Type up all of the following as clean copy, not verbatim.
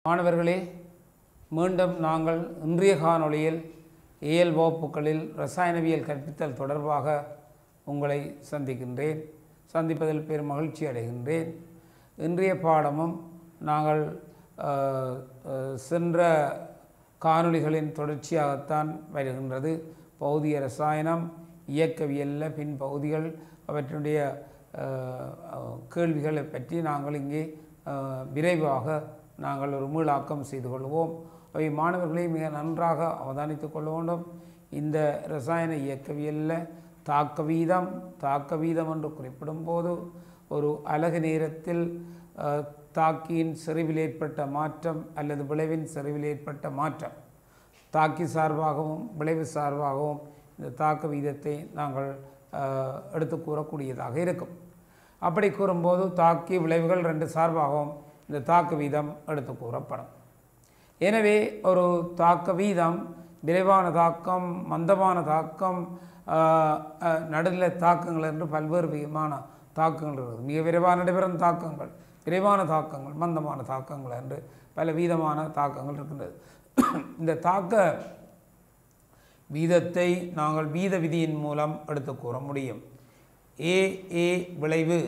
மாணவர்களே, மீண்டும் நாங்கள் இன்றைய காணொளியில் இயல் வகுப்புகளில் இரசாயனவியல் கற்பித்தல் தொடர்பாக உங்களை சந்திக்கின்றேன். சந்திப்பதில் பெரும் மகிழ்ச்சி அடைகின்றேன். இன்றைய பாடமும் நாங்கள் சென்ற காணொளிகளின் தொடர்ச்சியாகத்தான் வருகின்றது. பௌதிக இரசாயனம், இயக்கவியலில் பின் பகுதிகள், அவற்றினுடைய கேள்விகளை பற்றி நாங்கள் இங்கே விரைவாக நாங்கள் ஒரு மீளாக்கம் செய்து கொள்வோம். அவை மாணவர்களை மிக நன்றாக அவதானித்து கொள்ள வேண்டும். இந்த இரசாயன இயக்கவியலில் தாக்க வீதம் என்று குறிப்பிடும் போது ஒரு அலகு நேரத்தில் தாக்கியின் செறிவில் ஏற்பட்ட மாற்றம் அல்லது விளைவின் செறிவில் ஏற்பட்ட மாற்றம், தாக்கி சார்பாகவும் விளைவு சார்பாகவும் இந்த தாக்க வீதத்தை நாங்கள் எடுத்து கூறக்கூடியதாக இருக்கும். அப்படி கூறும்போது தாக்கி விளைவுகள் ரெண்டு சார்பாகவும் இந்த தாக்க வீதம் எடுத்து கூறப்படும். எனவே ஒரு தாக்க வீதம் விரைவான தாக்கம், மந்தமான தாக்கம், நடுநிலை தாக்கங்கள் என்று பல்வேறு விதமான தாக்கங்கள் இருக்குது. மிக விரைவாக நடைபெறும் தாக்கங்கள், விரைவான தாக்கங்கள், மந்தமான தாக்கங்கள் என்று பல விதமான தாக்கங்கள் இருக்கின்றது. இந்த தாக்க வீதத்தை நாங்கள் வீத விதியின் மூலம் எடுத்து கூற முடியும். ஏ விளைவு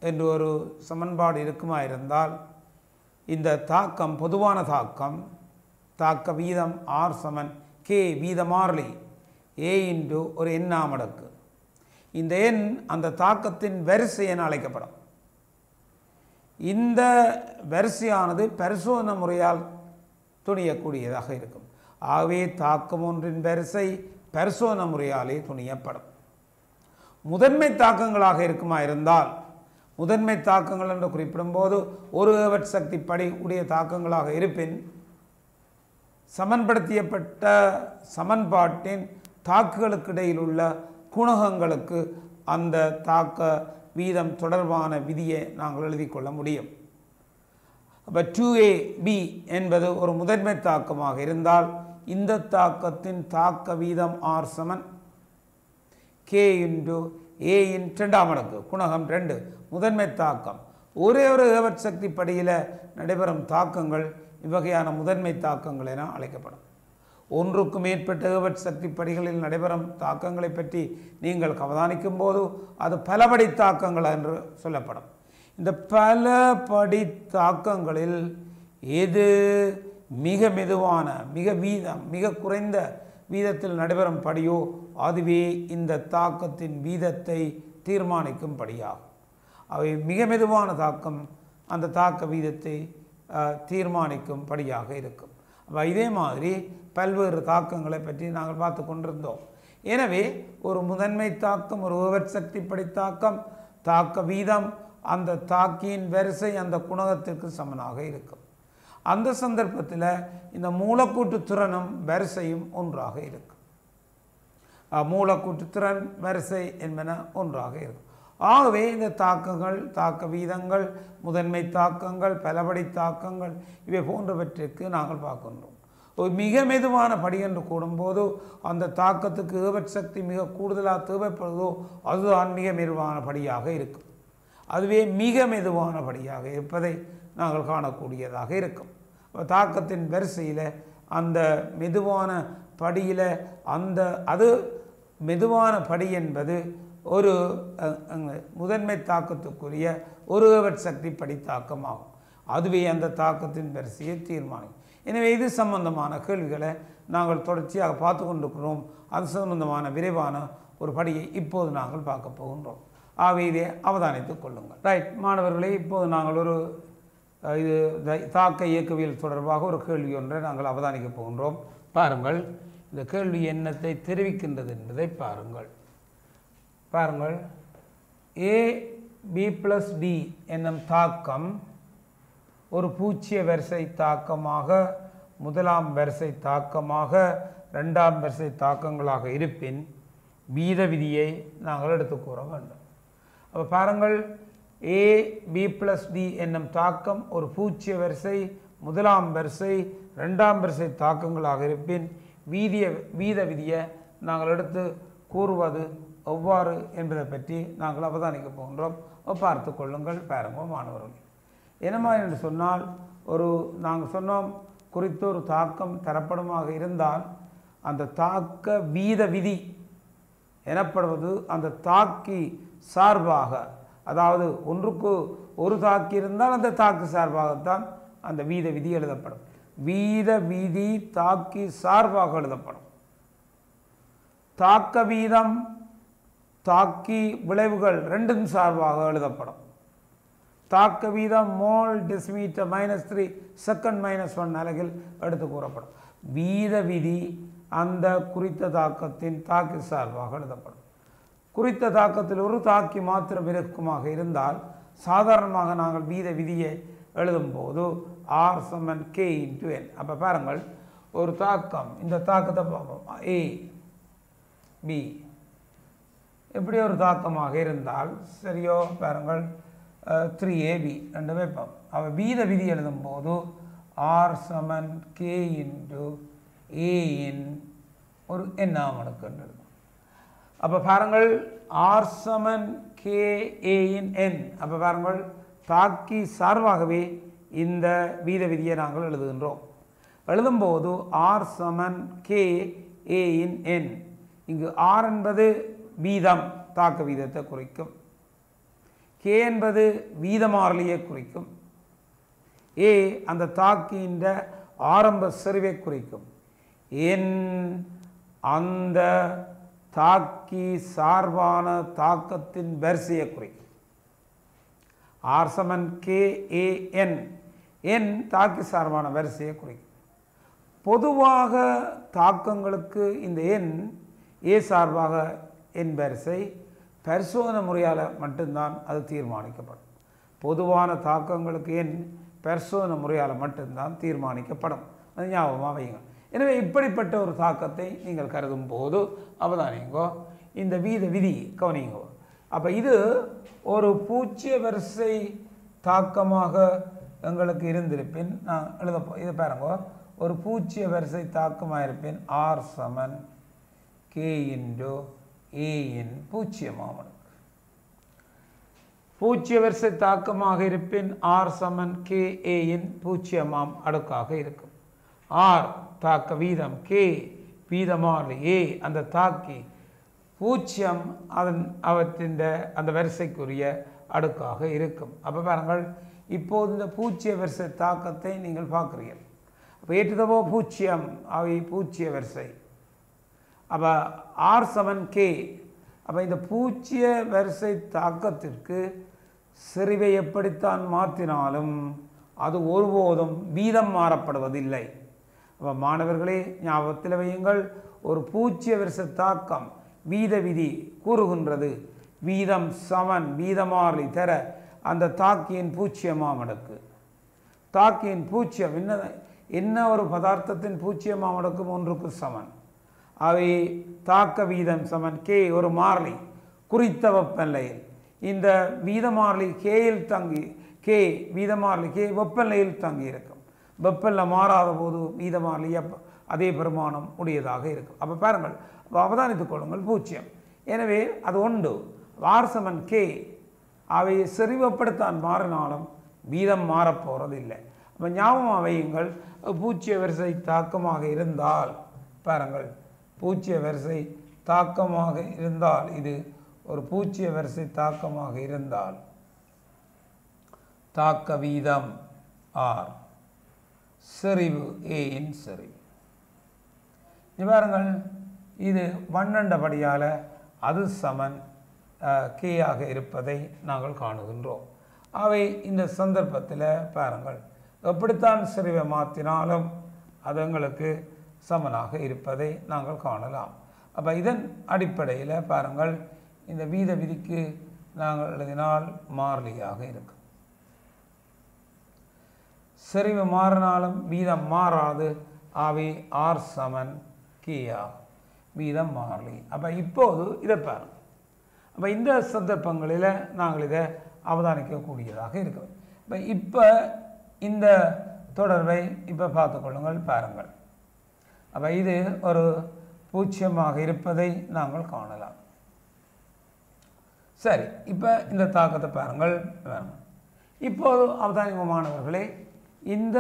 என்று ஒரு சமன்பாடு இருக்குமா இருந்தால் இந்த தாக்கம், பொதுவான தாக்கம், தாக்க வீதம் R = K வீத மாறிலி A × ஒரு எண்ணாம் அடுக்கு. இந்த எண் அந்த தாக்கத்தின் வரிசை என அழைக்கப்படும். இந்த வரிசையானது பரிசோதனை முறையால் துணியக்கூடியதாக இருக்கும். ஆகவே தாக்கம் ஒன்றின் வரிசை பரிசோதனை முறையாலே துணியப்படும். முதன்மை தாக்கங்களாக இருக்குமா இருந்தால், முதன்மை தாக்கங்கள் என்று குறிப்பிடும்போது ஒரு ஏவட் சக்தி படி உடைய தாக்கங்களாக இருப்பின் சமன்படுத்தியப்பட்ட சமன்பாட்டின் தாக்குகளுக்கு இடையில் உள்ள குணகங்களுக்கு அந்த தாக்க வீதம் தொடர்பான விதியை நாங்கள் எழுதி கொள்ள முடியும். அப்போ 2AB என்பது ஒரு முதன்மை தாக்கமாக இருந்தால் இந்த தாக்கத்தின் தாக்க வீதம் R = K × A ன் இரண்டாம் அடுக்கு, குணகம் 2. முதன்மை தாக்கம் ஒரே ஒரு ஏவட் சக்தி படியில் நடைபெறும் தாக்கங்கள் இவ்வகையான முதன்மை தாக்கங்கள் என அழைக்கப்படும். ஒன்றுக்கு மேற்பட்ட ஏவட் சக்தி படிகளில் நடைபெறும் தாக்கங்களை பற்றி நீங்கள் அவதானிக்கும் போது அது பலபடி தாக்கங்கள் என்று சொல்லப்படும். இந்த பலபடி தாக்கங்களில் எது மிக மெதுவான, மிக குறைந்த வீதத்தில் நடைபெறும் படியோ அதுவே இந்த தாக்கத்தின் வீதத்தை தீர்மானிக்கும் படியாகும். அவை மிக மெதுவான தாக்கம் அந்த தாக்க வீதத்தை தீர்மானிக்கும் படியாக இருக்கும். அப்போ இதே மாதிரி பல்வேறு தாக்கங்களை பற்றி நாங்கள் பார்த்து கொண்டிருந்தோம். எனவே ஒரு முதன்மை தாக்கம், ஒரு ஏவட் சக்தி படி தாக்கம், தாக்க வீதம் அந்த தாக்கியின் வரிசை அந்த குணகத்திற்கு சமனாக இருக்கும். அந்த சந்தர்ப்பத்தில் இந்த மூலக்கூட்டு திறனும் வரிசையும் ஒன்றாக இருக்கும். மூலக்கூட்டு திறன், வரிசை என்பன ஒன்றாக இருக்கும். ஆகவே இந்த தாக்கங்கள், தாக்க வீதங்கள், முதன்மை தாக்கங்கள், பலபடி தாக்கங்கள் இவை போன்றவற்றிற்கு நாங்கள் பார்க்கின்றோம். ஒரு மிக மெதுவான படி என்று கூடும்போது அந்த தாக்கத்துக்கு ஏவட் சக்தி மிக கூடுதலாக தேவைப்படுவதோ அதுதான் மிக மெதுவான படியாக இருக்கும். அதுவே மிக மெதுவான படியாக இருப்பதை நாங்கள் காணக்கூடியதாக இருக்கும். தாக்கத்தின் வரிசையில் அந்த மெதுவான படியில் அது மெதுவான படி என்பது ஒரு முதன்மை தாக்கத்துக்குரிய ஒரு ஏவட் சக்தி படி தாக்கமாகும். அதுவே அந்த தாக்கத்தின் வரிசையை தீர்மானிக்கும். எனவே இது சம்பந்தமான கேள்விகளை நாங்கள் தொடர்ச்சியாக பார்த்து கொண்டிருக்கிறோம். அது சம்பந்தமான விரைவான ஒரு படியை இப்போது நாங்கள் பார்க்க போகின்றோம். ஆகவே இதை அவதானித்துக் கொள்ளுங்கள். ரைட் மாணவர்களே, இப்போது நாங்கள் ஒரு இது தாக்க இயக்கவியல் தொடர்பாக ஒரு கேள்வி ஒன்றை நாங்கள் அவதானிக்க போகின்றோம். பாருங்கள், இந்த கேள்வி என்னத்தை தெரிவிக்கின்றது என்பதை பாருங்கள். AB+D என்னும் தாக்கம் ஒரு பூஜ்ஜிய வரிசை தாக்கமாக, முதலாம் வரிசை தாக்கமாக, இரண்டாம் வரிசை தாக்கங்களாக இருப்பின் வீத விதியை நாங்கள் எடுத்து கூற வேண்டும். அப்போ பாருங்கள், AB+D என்னும் தாக்கம் ஒரு பூஜ்ஜிய வரிசை, முதலாம் வரிசை, இரண்டாம் வரிசை தாக்கங்களாக இருப்பின் வீத விதியை நாங்கள் எடுத்து கூறுவது எவ்வாறு என்பதை பற்றி நாங்கள் அவதானிக்க போகின்றோம். பார்த்து கொள்ளுங்கள். பாருங்கள் மாணவர்கள், என்னமா என்று சொன்னால் ஒரு நாங்கள் சொன்னோம் குறித்த ஒரு தாக்கம் தரப்படுமாக இருந்தால் அந்த தாக்க வீத விதி எனப்படுவது அந்த தாக்கி சார்பாக, அதாவது ஒன்றுக்கு ஒரு தாக்கி இருந்தால் அந்த தாக்கு சார்பாகத்தான் அந்த வீத விதி எழுதப்படும். வீத விதி தாக்கி சார்பாக எழுதப்படும். தாக்க வீதம் தாக்கி விளைவுகள் ரெண்டும் சார்பாக எழுதப்படும். தாக்க வீதம் மோல் டெசிமீட்டர் -3 செகண்ட் -1 அலகில் எடுத்து கூறப்படும். வீத விதி அந்த குறித்த தாக்கத்தின் தாக்கி சார்பாக எழுதப்படும். குறித்த தாக்கத்தில் ஒரு தாக்கி மாத்திரம் இருக்குமாக இருந்தால் சாதாரணமாக நாங்கள் வீத விதியை எழுதும்போது R = K × N. அப்போ பாருங்கள், ஒரு தாக்கம், இந்த தாக்கத்தை பார்ப்போம். A B எப்படி ஒரு தாக்கமாக இருந்தால் சரியோ, பாருங்கள் 3AB ரெண்டு வைப்போம். அவ வீத விதி எழுதும்போது R = K × A இன் ஒரு எண்ணாம் அடுக்கு எழுதும். அப்போ பாருங்கள் R = K A in N. அப்போ பாருங்கள் தாக்கி சார்பாகவே இந்த வீத விதியை நாங்கள் எழுதுகின்றோம். எழுதும்போது R = K A in N. இங்கு R என்பது வீதம், தாக்க வீதத்தை குறிக்கும். K என்பது வீத மாறிலியை குறிக்கும். A அந்த தாக்கியின் ஆரம்ப செறிவை குறிக்கும். N அந்த தாக்கி சார்பான தாக்கத்தின் வரிசையை குறிக்கும். R = K A N. N தாக்கி சார்பான வரிசையை குறிக்கும். பொதுவாக தாக்கங்களுக்கு இந்த N A சார்பாக N வரிசை பரிசோதனை முறையால் மட்டும்தான் அது தீர்மானிக்கப்படும். பொதுவான தாக்கங்களுக்கு N பரிசோதனை முறையால் மட்டும்தான் தீர்மானிக்கப்படும். அது ஞாபகமாக வைங்க. எனவே இப்படிப்பட்ட ஒரு தாக்கத்தை நீங்கள் கருதும் போது அவதானிங்கோ, இந்த வீத விதி கவனிங்கோ. அப்போ இது ஒரு பூஜ்ய வரிசை தாக்கமாக எங்களுக்கு இருந்திருப்பின், நான் எழுத இதை பாருங்க, ஒரு பூஜ்ய வரிசை தாக்கமாக இருப்பின் R = K × A இன் பூஜ்ஜியமாம் அடுக்கு. பூஜ்ய வரிசை தாக்கமாக இருப்பின் R = K A இன் பூஜ்ஜியமாம் அடுக்காக இருக்கும். R தாக்க வீதம், K வீதமாறு, A அந்த தாக்கி, பூஜ்ஜியம் அவற்றின் அந்த வரிசைக்குரிய அடுக்காக இருக்கும். அப்போ பாருங்கள், இப்போது இந்த பூஜ்ய வரிசை தாக்கத்தை நீங்கள் பார்க்குறீர்கள். அப்போ ஏற்றுதவோ பூஜ்ஜியம், அவை பூஜ்ய வரிசை. அப்போ R = K. அப்போ இந்த பூஜ்ய வரிசை தாக்கத்திற்கு செறிவை எப்படித்தான் மாற்றினாலும் அது ஒருபோதும் வீதம் மாறப்படுவதில்லை. அப்போ மாணவர்களே ஞாபகத்தில் வையுங்கள், ஒரு பூஜ்ய வரிசை தாக்கம் வீத விதி கூறுகின்றது வீதம் சமன் வீதமாறி தர அந்த தாக்கியின் பூஜ்ஜியமாம் அடுக்கு. தாக்கியின் பூஜ்ஜியம் என்ன ஒரு பதார்த்தத்தின் பூஜ்ஜியமாம் அடுக்கும் ஒன்றுக்கு சமன். அவை தாக்க வீதம் = K ஒரு மாறிலி குறித்த வெப்பநிலையில். இந்த வீத மாறிலி Kயில் தங்கி, K வீத மாறிலி K வெப்பநிலையில் தங்கி இருக்கும். வெப்பநிலை மாறாத போது வீத மாறிலி அதே பெருமானம் உடையதாக இருக்கும். அப்போ பாருங்கள், அவதானித்துக் கொள்ளுங்கள் பூஜ்ஜியம். எனவே அது ஒன்று. R = K அவை செறிவப்படுத்தான் மாறினாலும் வீதம் மாறப்போறதில்லை. அப்போ ஞாபகம் வையுங்கள், பூஜ்ய வரிசை தாக்கமாக இருந்தால் பாருங்கள், பூஜ்ய வரிசை தாக்கமாக இருந்தால், இது ஒரு பூஜ்ய வரிசை தாக்கமாக இருந்தால் தாக்க வீதம் R, செறிவு A இன் செறிவு. பாருங்கள், இது வண்ணண்டபடியால் அது சமன் K ஆக இருப்பதை நாங்கள் காணுகின்றோம். அவை இந்த சந்தர்ப்பத்தில் பாருங்கள், எப்படித்தான் செறிவை மாற்றினாலும் அது எங்களுக்கு சமனாக இருப்பதை நாங்கள் காணலாம். அப்போ இதன் அடிப்படையில் பாருங்கள், இந்த வீத விதிக்கு நாங்கள் எழுதினால் மாறிலியாக இருக்கும். செறிவு மாறினாலும் வீதம் மாறாது. அவை R = K ஆகும். வீதம் மாறிலி. அப்போ இப்போது இதை பாருங்கள். அப்போ இந்த சந்தர்ப்பங்களில் நாங்கள் இதை அவதானிக்கக்கூடியதாக இருக்கிறது. இப்போ இந்த தொடர்பை இப்போ பார்த்துக்கொள்ளுங்கள் பாருங்கள். அப்போ இது ஒரு பூஜ்ஜியமாக இருப்பதை நாங்கள் காணலாம். சரி, இப்போ இந்த தாக்கத்தை பாருங்கள். இப்போது அவதானிக்க மாணவர்களே, இந்த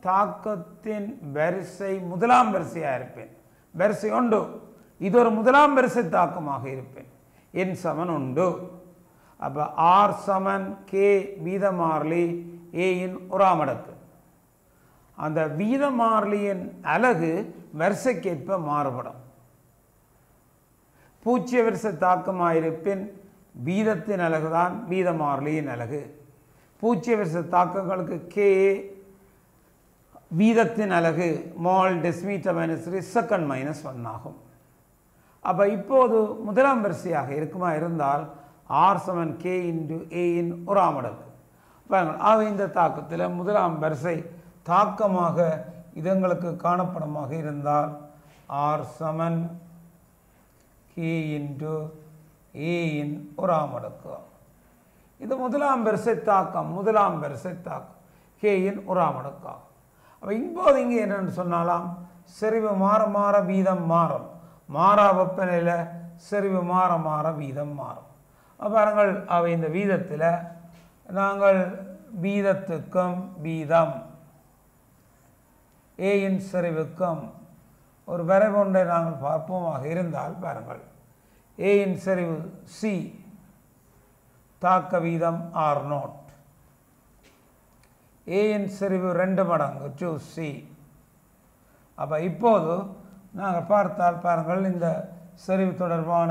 தாக்கத்தின் வரிசை முதலாம் வரிசையாக இருப்பேன். வரிசை உண்டு, இது ஒரு முதலாம் வரிசை தாக்கமாக இருப்பேன். n சமன் உண்டு. அப்போ r சமன் k வீத மாறிலி a இன் ஒரா மடக்கு. அந்த வீத மாறிலியின் அலகு வரிசைக்கேற்ப மாறுபடும். பூஜ்ய வரிசை தாக்கமாக இருப்பின் வீதத்தின் அலகு தான் வீத மாறிலியின் அலகு. பூஜ்ய வரிசை தாக்கங்களுக்கு k வீதத்தின் அலகு mol decimetre minus second minus 1 ஆகும். அப்போ இப்போது முதலாம் வரிசையாக இருக்குமா இருந்தால் r சமன் k இன்டு a இன் ஒரா மடக்கு. ஆக இந்த தாக்கத்தில் முதலாம் வரிசை தாக்கமாக இதங்களுக்கு காணப்படமாக இருந்தால் r சமன் k இன்டு a இன் ஒரா மடக்கு. இது முதலாம் வரிசை தாக்கம், முதலாம் வரிசை தாக்கம் k இன் ஒரா மடக்காகும். அப்போ இப்போது இங்கே என்னென்னு சொன்னாலாம், செறிவு மாற மாற வீதம் மாறும், மாறா வெப்பநிலையில் செறிவு மாற மாற வீதம் மாறும். பாருங்கள், அவை இந்த வீதத்தில் நாங்கள் வீதத்துக்கும் வீதம் ஏயின் செறிவுக்கும் ஒரு வரைபொன்றை நாங்கள் பார்ப்போமாக இருந்தால் பாருங்கள், ஏயின் செறிவு சி, தாக்க வீதம் r0, ஏயின் செறிவு 2 மடங்கு 2c. அப்போ இப்போது நாங்கள் பார்த்தால் பாருங்கள், இந்த செறிவு தொடர்பான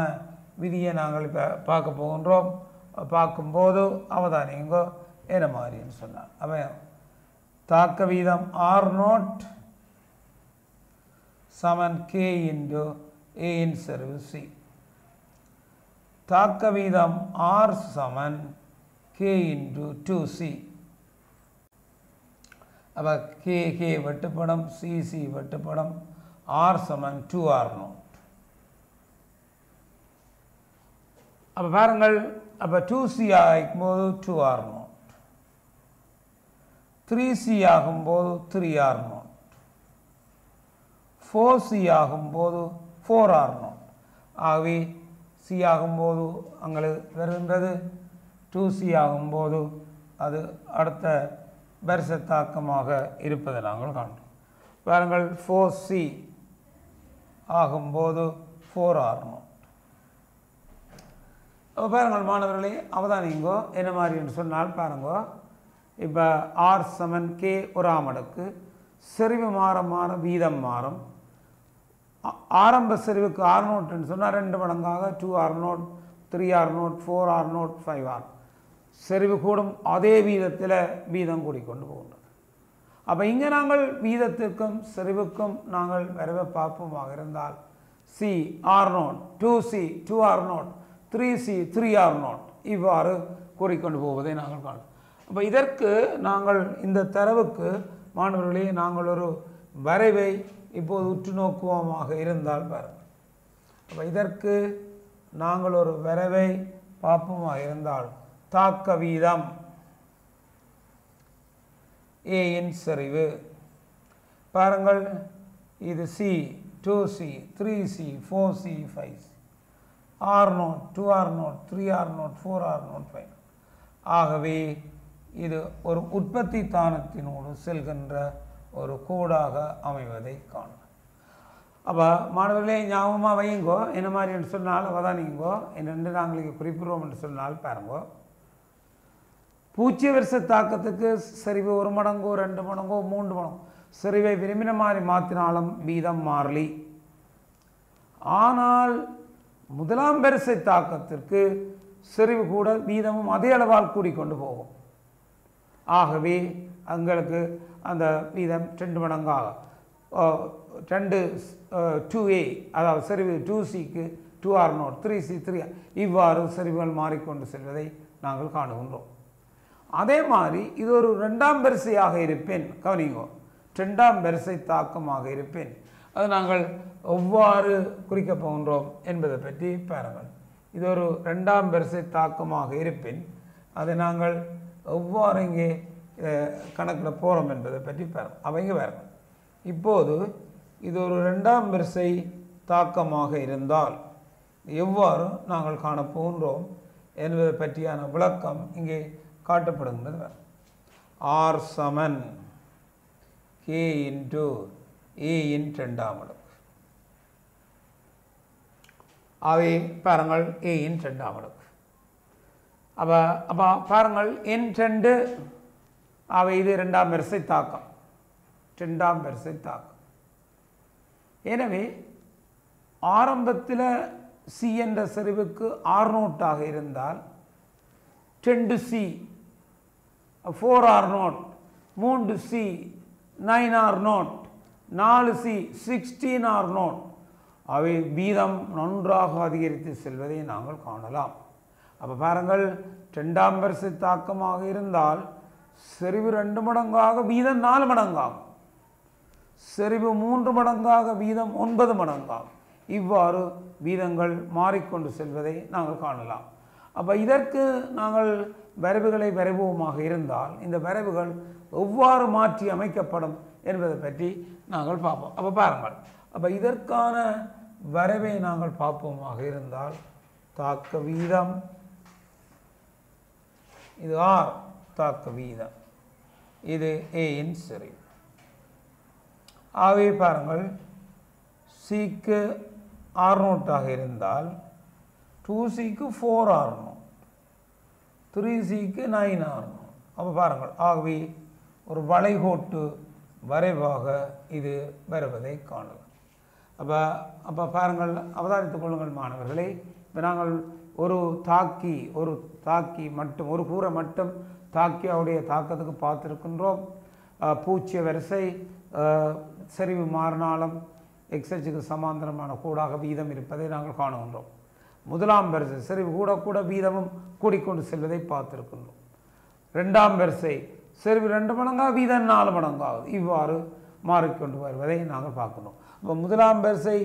விதியை நாங்கள் இப்போ பார்க்க போகின்றோம். பார்க்கும்போது அவதானிங்கோ என்ன மாதிரின்னு சொன்னார். அப்போ தாக்க வீதம் r0 சமன் k இன்டு a இன் செறிவு c. தாக்க வீதம் r சமன் k இன்டு 2c. அப்போ k வெட்டுப்படும், c வெட்டுப்படும், r சமன் 2r0. அப்போ பாருங்கள், அப்போ 2c ஆகும்போது 2r0, 3c ஆகும்போது 3r0, 4c ஆகும்போது 4r0. ஆகவே c ஆகும்போது அங்கே வருகின்றது, 2c ஆகும்போது அது அடுத்த வரிசை தாக்கமாக இருப்பதை நாங்கள் காண்கிறோம். பாருங்கள், 4c ஆகும்போது 4r0. அப்போ பாருங்கள் மாணவர்களே, அவதானிங்கோ என்ன மாதிரி என்று சொன்னால் பாருங்கோ, இப்போ r சமன் k ஒரா மடக்கு, செறிவு மாற மாற வீதம் மாறும். ஆரம்ப செறிவுக்கு r0 சொன்னால் 2 மடங்காக 2r0, 3r0, 4r0, 5r. செறிவு கூடும், அதே வீதத்தில் வீதம் கூடிக்கொண்டு போகின்றது. அப்போ இங்கே நாங்கள் வீதத்திற்கும் செறிவுக்கும் நாங்கள் வரைவை பார்ப்போமாக இருந்தால் c r0, 2c 2r0, 3c 3r0 இவ்வாறு கூறிக்கொண்டு போவதை நாங்கள் காணலாம். அப்போ இதற்கு நாங்கள் இந்த தரவுக்கு மாணவர்களே நாங்கள் ஒரு வரைவை இப்போது உற்று நோக்குவோமாக இருந்தால் பாருங்கள். அப்போ இதற்கு நாங்கள் ஒரு வரைவை பார்ப்போமாக இருந்தால் தாக்க வீதம் a இன் செறிவு பாருங்கள், இது c 2c 3c 4c 5c, r0 2r0 3r0 4r0 5. ஆகவே இது ஒரு உற்பத்தி தானத்தினோடு செல்கின்ற ஒரு கோடாக அமைவதை காணும். அப்போ மாணவர்களே ஞாபகமாக வையுங்கோ, என்ன மாதிரி என்று சொன்னால் அவதானிங்கோ, என்னென்று நாங்கள் இங்கே குறிப்பிடுவோம் என்று சொன்னால் பாருங்கோ, பூஜ்ய வரிசை தாக்கத்துக்கு செறிவு 1 மடங்கோ 2 மடங்கோ 3 மடங்கோ செறிவை விரும்பின மாதிரி மாற்றினாலும் வீதம் மாறிலி. ஆனால் முதலாம் வரிசை தாக்கத்திற்கு செறிவு கூட வீதமும் அதே அளவால் கூடிக்கொண்டு போகும். ஆகவே எங்களுக்கு அந்த வீதம் 2 மடங்காக 2a, அதாவது செறிவு 2cக்கு 2r0, 3c 3 இவ்வாறு செறிவுகள் மாறிக்கொண்டு செல்வதை நாங்கள் காணுகின்றோம். அதே மாதிரி இது ஒரு 2ஆம் வரிசையாக இருப்பேன், கவனிங்கோ, 2ஆம் வரிசை தாக்கமாக இருப்பேன். அது நாங்கள் எவ்வாறு குறிக்கப் போகின்றோம் என்பதை பற்றி பாருங்கள். இது ஒரு 2ஆம் வரிசை தாக்கமாக இருப்பேன், அதை நாங்கள் எவ்வாறு இங்கே கணக்கிட போகிறோம் என்பதை பற்றி பாருங்கள். அவங்க பாருங்கள், இப்போது இது ஒரு 2ஆம் வரிசை தாக்கமாக இருந்தால் எவ்வாறு நாங்கள் காணப்போகின்றோம் என்பதை பற்றியான விளக்கம் இங்கே காட்டப்படுகின்றது. r சமன் k இன்டு a இன் இரண்டாம் அடுக்கு. அவை பாருங்கள் a இன் இரண்டாம் அடுக்கு. அப்போ பாருங்கள் n2 அவை இது இரண்டாம் வரிசை தாக்கம், இரண்டாம் வரிசை தாக்கம். எனவே ஆரம்பத்தில் c என்ற செறிவுக்கு r0 இருந்தால் 2c 4r0 3c 9r0 4c 16r0 அவை வீதம் நன்றாக அதிகரித்து செல்வதை நாங்கள் காணலாம். அப்போ பாருங்கள், இரண்டாம் வரிசை தாக்கமாக இருந்தால் செறிவு 2 மடங்காக வீதம் 4 மடங்காகும், செறிவு 3 மடங்காக வீதம் 9 மடங்காகும். இவ்வாறு வீதங்கள் மாறிக்கொண்டு செல்வதை நாங்கள் காணலாம். அப்போ இதற்கு நாங்கள் வரைவுகளை வரைவோமாக இருந்தால் இந்த வரைவுகள் எவ்வாறு மாற்றி அமைக்கப்படும் என்பதை பற்றி நாங்கள் பார்ப்போம். அப்போ பாருங்கள், அப்போ இதற்கான வரைவை நாங்கள் பார்ப்போமாக இருந்தால் தாக்க வீதம், இது r தாக்க வீதம், இது a இன் செறிவு. ஆகவே பாருங்கள், c-க்கு r0 இருந்தால் 2c-க்கு 4r0, 3c-க்கு 9r0. அப்போ பாருங்கள், ஆகவே ஒரு வளைகோட்டு வரைவாக இது வருவதை காணலாம். அப்போ பாருங்கள், அவதானித்துக் கொள்ளுங்கள் மாணவர்களே. இப்போ நாங்கள் ஒரு தாக்கி மட்டும், ஒரு கூரை மட்டும் தாக்கி அவருடைய தாக்கத்துக்கு பார்த்துருக்கின்றோம். பூச்சிய வரிசை செறிவு மாறினாலும் எக்ஸச்சுக்கு சமாந்தரமான கூடாக வீதம் இருப்பதை நாங்கள் காணுகின்றோம். முதலாம் வரிசை செறிவு கூட வீதமும் கூடிக்கொண்டு செல்வதை பார்த்துருக்கின்றோம். இரண்டாம் வரிசை செறிவு 2 மடங்காக வீதம் 4 மடங்காகும். இவ்வாறு மாறிக்கொண்டு வருவதை நாங்கள் பார்க்கணும். இப்போ முதலாம் வரிசை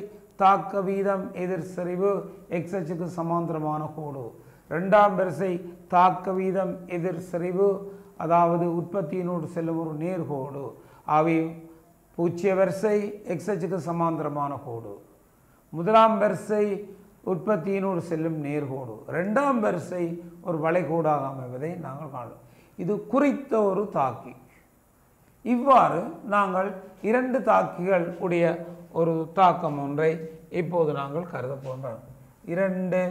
தாக்க வீதம் எதிர் செறிவு எக்ஸச்சுக்கு சமாந்தரமான கோடு. இரண்டாம் வரிசை தாக்க வீதம் எதிர் செறிவு, அதாவது உற்பத்தியினோடு செல்லும் ஒரு நேர்கோடு. அவை பூச்சிய வரிசை எக்ஸச்சுக்கு சமாந்தரமான கோடு. முதலாம் வரிசை உற்பத்தியினோடு செல்லும் நேர்கோடு. இரண்டாம் வரிசை ஒரு வளைகோடாக அமைவதை நாங்கள் காணலாம். இது குறித்த ஒரு தாக்கி. இவ்வாறு நாங்கள் 2 தாக்கிகள் உடைய ஒரு தாக்கம் ஒன்றை இப்போது நாங்கள் கருத போகிறோம். 2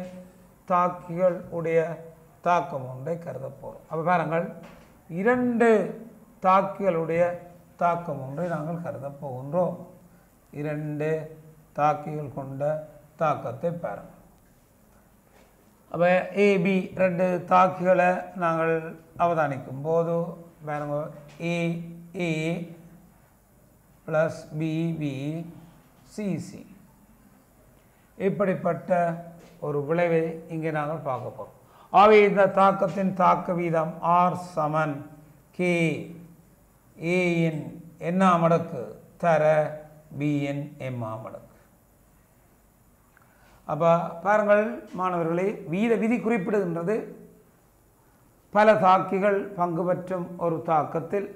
தாக்கிகள் உடைய தாக்கம் ஒன்றை கருத போகிறோம். அப்போ பாருங்கள், 2 தாக்கிகளுடைய தாக்கம் ஒன்றை நாங்கள் கருத போகின்றோம். 2 தாக்கிகள் கொண்ட தாக்கத்தை பாருங்கள். அப்போ ஏபி 2 தாக்கிகளை நாங்கள் அவதானிக்கும் போது பாருங்க, ஏ ப்ளஸ் பிபி சிசி இப்படிப்பட்ட ஒரு விளைவை இங்கே நாங்கள் பார்க்க போகிறோம். ஆகவே இந்த தாக்கத்தின் தாக்க வீதம் ஆர் சமன் கே ஏயின் எண்ணாம் மடக்கு தர பிஎன் எம்மாம் மடக்கு. அப்போ பாருங்கள் மாணவர்களே, வீத விதி குறிப்பிடுகின்றது பல தாக்கிகள் பங்கு பெற்றும் ஒரு தாக்கத்தில்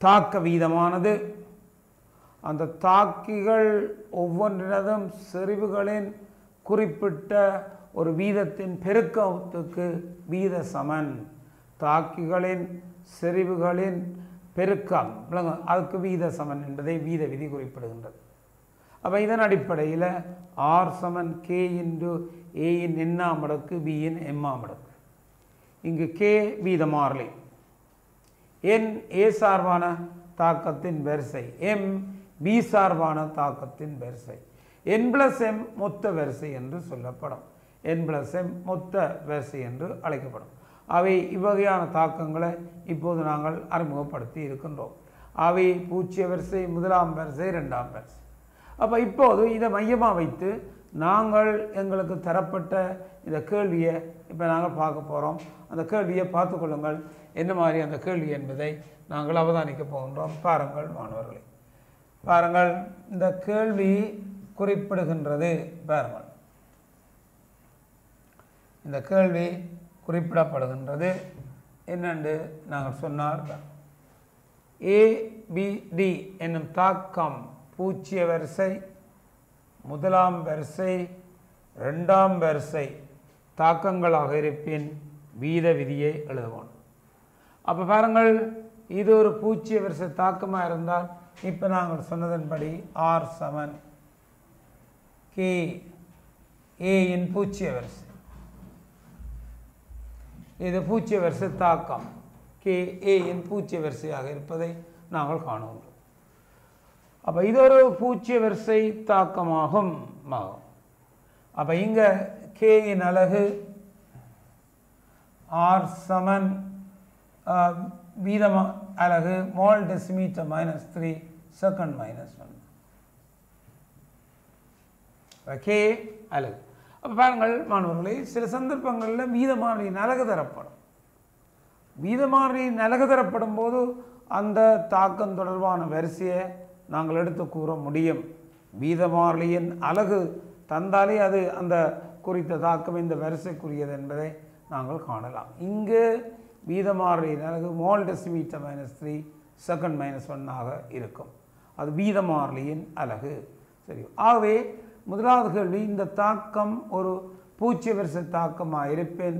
தாக்க வீதமானது அந்த தாக்கிகள் ஒவ்வொன்றினதும் செறிவுகளின் குறிப்பிட்ட ஒரு வீதத்தின் பெருக்கத்துக்கு வீத சமன். தாக்கிகளின் செறிவுகளின் பெருக்கம் அதுக்கு வீத சமன் என்பதை வீத விதி குறிப்பிடுகின்றது. அப்போ இதன் அடிப்படையில் ஆர் சமன் கே இன்டு ஏயின் எண்ணாம் மடக்கு பியின் எம்மாம் மடக்கு. இங்கு கே வீத மாறிலி, என் ஏ சார்பான தாக்கத்தின் வரிசை, எம் பி சார்பான தாக்கத்தின் வரிசை, என் பிளஸ் எம் மொத்த வரிசை என்று சொல்லப்படும். என் பிளஸ் எம் மொத்த வரிசை என்று அழைக்கப்படும். அவை இவ்வகையான தாக்கங்களை இப்போது நாங்கள் அறிமுகப்படுத்தி இருக்கின்றோம். அவை பூச்சிய வரிசை, முதலாம் வரிசை, இரண்டாம் வரிசை. அப்போ இப்போது இதை மையமாக வைத்து நாங்கள் எங்களுக்கு தரப்பட்ட இந்த கேள்வியை இப்போ நாங்கள் பார்க்க போகிறோம். அந்த கேள்வியை பார்த்து கொள்ளுங்கள், என்ன மாதிரி அந்த கேள்வி என்பதை நாங்கள் அவதானிக்க போகின்றோம். பாருங்கள் மாணவர்களே, பாருங்கள் இந்த கேள்வி குறிப்பிடுகின்றது. பாருங்கள், இந்த கேள்வி குறிப்பிடப்படுகின்றது என்னென்று நாங்கள் சொன்னால், ஏபிடி என்னும் தாக்கம் பூச்சிய வரிசை, முதலாம் வரிசை, இரண்டாம் வரிசை தாக்கங்களாக இருப்பின் வீத விதியை எழுதுவோம். அப்போ பாருங்கள், இது ஒரு பூஜ்ஜிய வரிசை தாக்கமாக இருந்தால் இப்போ நாங்கள் சொன்னதன்படி R சமன் K A இன் பூஜ்ஜிய வரிசை. இது பூஜ்ஜிய வரிசை தாக்கம் K A இன் பூஜ்ஜிய வரிசையாக இருப்பதை நாங்கள் காணுகிறோம். அப்போ இது ஒரு பூஜ்ஜிய வரிசை தாக்கமாகும். அப்போ இங்கே K இன் அலகு R சமன் வீதம் அலகு மோல் டெசிமீட்டர் -3 செகண்ட் -1 K அலகு. அப்போ பாருங்கள் மாணவர்களே, சில சந்தர்ப்பங்களில் வீதமானியின் அலகு தரப்படும். வீதமானியின் அலகு தரப்படும் போது அந்த தாக்கம் தொடர்பான வரிசையை நாங்கள் எடுத்து கூற முடியும். வீதமானியின் அலகு தந்தாலே அது அந்த குறித்த தாக்கம் இந்த வரிசைக்குரியது என்பதை நாங்கள் காணலாம். இங்கு வீதமானியின் அலகு மோல் டெசிமீட்டர் -3 செகண்ட் -1 இருக்கும். அது வீதமானியின் அலகு. சரி, ஆகவே முதலாவது கேள்வி, இந்த தாக்கம் ஒரு பூஜ்ஜிய வரிசை தாக்கமாக இருப்பேன்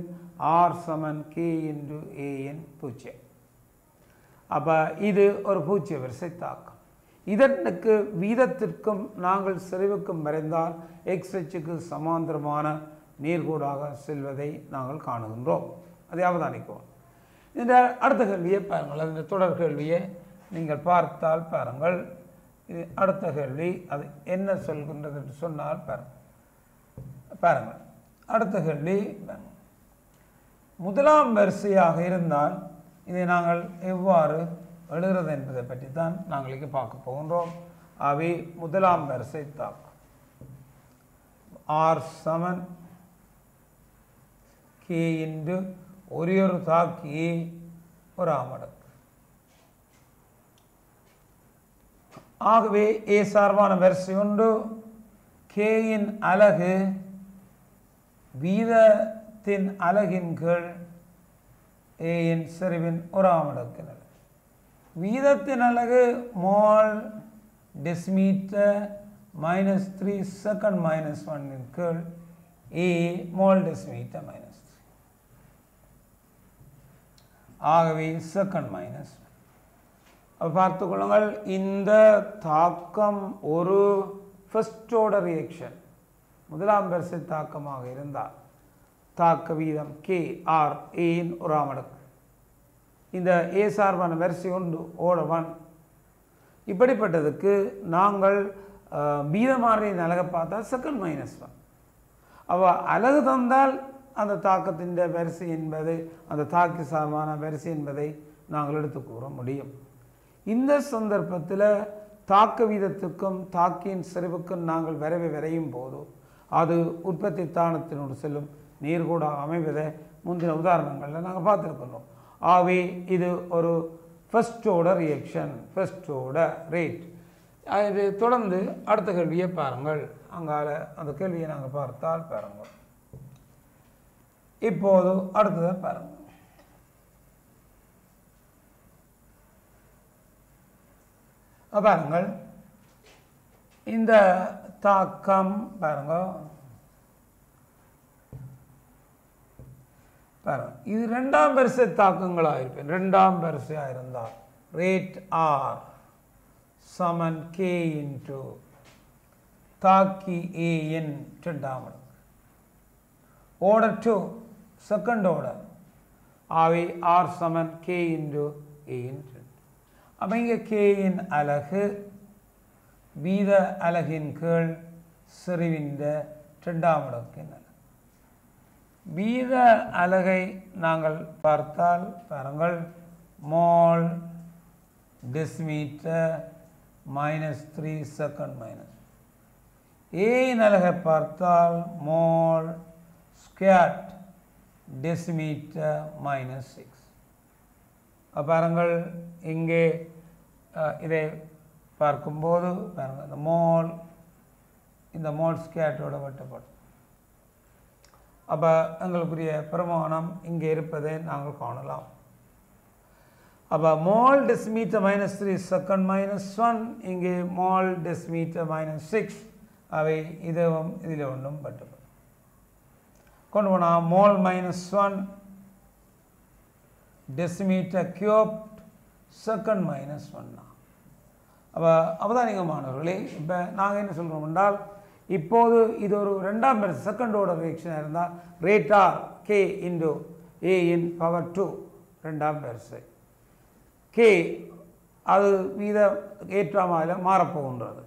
R சமன் K இன்டு A இன் பூஜ்ஜியம். அப்போ இது ஒரு பூஜ்ஜிய வரிசை தாக்கம். இதற்கு வீதத்திற்கும் நாங்கள் செறிவுக்கும் வரைந்தால் x அச்சுக்கு சமாந்தரமான நேர்கோடாக செல்வதை நாங்கள் காணுகின்றோம். அதை அவதானிக்குவோம். இந்த அடுத்த கேள்வியை பாருங்கள். அந்த தொடர் கேள்வியை நீங்கள் பார்த்தால் பாருங்கள். இது அடுத்த கேள்வி, அது என்ன சொல்கின்றது என்று சொன்னால் பாருங்கள். அடுத்த கேள்வி, முதலாம் வரிசையாக இருந்தால் இதை நாங்கள் எவ்வாறு எழுதுறது என்பதை பற்றி தான் நாங்கள் இங்கே பார்க்க போகின்றோம். அவை முதலாம் வரிசை தாக்கம் R சமன் K இன்டு ஒரே ஒரு தாக்கி ஒரு ஆமடக்கு. ஆகவே A சார்பான வரிசை உண்டு. K இன் அலகு வீதத்தின் அலகின் கீழ் A இன் செறிவின் ஒரு ஆமடக்கு. வீதத்தின் அலகு மோல் டெசிமீட்டர் -3 செகண்ட் -1 இன் கீழ் A மோல் டெசிமீட்டர் -3. ஆகவே செகண்ட் -1. பார்த்து கொள்ளுங்கள், இந்த தாக்கம் ஒரு ஃபர்ஸ்ட் ஆர்டர் ரியாக்ஷன் முதலாம் வரிசை தாக்கமாக இருந்தால் தாக்க வீதம் K R A இன் ஒரு ஆமடக்கு. இந்த A சார்பான வரிசை ஒன்று ஓட 1. இப்படிப்பட்டதுக்கு நாங்கள் வீதமானியின் அலகை பார்த்தா செகண்ட் -1. அவ அலகு தந்தால் அந்த தாக்கத்தின் வரிசை என்பது அந்த தாக்கி சார்பான வரிசை என்பதை நாங்கள் எடுத்து கூற முடியும். இந்த சந்தர்ப்பத்தில் தாக்க வீதத்துக்கும் தாக்கியின் செறிவுக்கும் நாங்கள் வரையும் போது அது உற்பத்தி தானத்தினோடு செல்லும் நேர்கோடாக அமைவதை முந்தின உதாரணங்களில் நாங்கள் பார்த்துருக்கிறோம். ஆகவே இது ஒரு first order reaction, first order rate. இது தொடர்ந்து அடுத்த கேள்வியை பாருங்கள். அங்கால அந்த கேள்வியை நாங்கள் பார்த்தால் பாருங்கள். இப்போது அடுத்ததை பாருங்கள். பாருங்கள், இந்த தாக்கம் பாருங்க, இது இரண்டாம் வரிசை தாக்கங்களாக இருப்பேன். இரண்டாம் வரிசையாக இருந்தால் ரேட் R சமன் K இன்டு தாக்கி A இன் இரண்டாம் அடுக்கு. Order 2 second order. ஆகவே R சமன் K இன்டு A இன் 2. அப்போ இங்கே K இன் அலகு வீத அலகின் கீழ் செறிவின் இரண்டாம் அடுக்கின் அலகு. வீத அலகை நாங்கள் பார்த்தால் பாருங்கள், mole decimetre -3 second minus. A இன் அலகை பார்த்தால் மோல் ஸ்கொயர் டெசிமீட்டர் -6. பாருங்கள், இங்கே இதை பார்க்கும்போது பாருங்கள், இந்த மோல் ஸ்கொயரோட வெட்டப்படும். அப்போ எங்களுக்குரிய பிரமாணம் இங்கே இருப்பதை நாங்கள் காணலாம். அப்போ மோல் டெசிமீட்டர் -3 செகண்ட் -1, இங்கே மோல் டெசிமீட்டர் -6. அவை இதுவும் இதில் ஒன்றும் பட்டுப்படும். கொண்டு போனால் mole -1 decimetre cubed second minus 1 அப்போ அவதானிங்க மாணவர்களே, இப்போ நாங்கள் என்ன சொல்கிறோம் என்றால், இப்போது இது ஒரு ரெண்டாம் வரிசை செகண்ட் ஆர்டர் ரியாக்ஷனாக இருந்தால் ரேட் ஆர் கே இன்டு ஏ இன் பவர் 2 ரெண்டாம் வரிசை கே அது வீத ஏற்றமாயில் மாறப்போகின்றது.